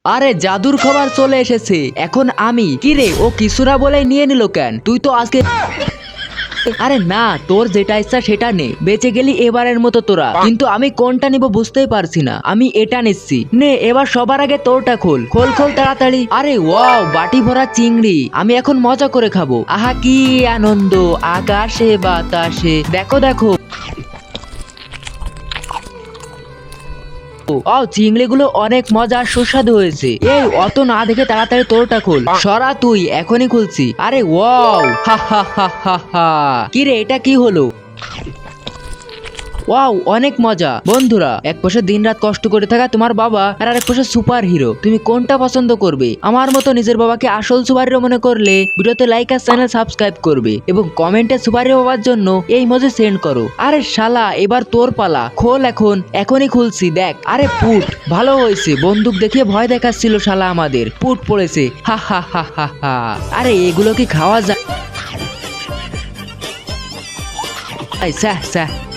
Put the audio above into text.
আরে জাদুর খাবার চলে এসেছে। এখন আমি কি রে, ও কিছু না বলে নিয়ে নিল কেন? তুই তো আজকে আরে না, তোর যেটা ইচ্ছা সেটা নে, বেঁচে গেলি এবারের মতো তোরা। কিন্তু আমি কোনটা নিব বুঝতেই পারছি না। আমি এটা নিচ্ছি। নে এবার সবার আগে তোরটা খোল খোল খোল তাড়াতাড়ি। আরে ওয়াও, বাটি ভরা চিংড়ি। আমি এখন মজা করে খাবো। আহা কি আনন্দ, আকাশে বাতাসে। দেখো দেখো, ও চিংড়িগুলো অনেক মজা আর সুস্বাদু হয়েছে। এই অত না দেখে তাড়াতাড়ি তোরটা খোল। সরা তুই, এখনই খুলছি। আরে ওয়াও, হা হা হা হা হা। কি রে, এটা কি হলো? ওয়াও, অনেক মজা। বন্ধুরা, এক পাশে দিনরাত কষ্ট করে থাকা তোমার বাবা, আর আরেক পাশে সুপার হিরো। তুমি কোনটা পছন্দ করবে? আমার মতো নিজের বাবাকে আসল সুপার হিরো মনে করলে ভিডিওতে লাইক আর চ্যানেল সাবস্ক্রাইব করবে এবং কমেন্টে সুপার হিরো হওয়ার জন্য এই ইমোজি সেন্ড করো। আরে শালা, এবার তোর পালা। খোল এখন, এখনই খুলছি দেখ। আরে পুট, ভালো হয়েছে। বন্দুক দেখিয়ে ভয় দেখাচ্ছিল শালা আমাদের। পুট পড়েছে, হা হা হা হা হা। আরে এগুলো কি খাওয়া যায়? স্যাহ স্যাহ।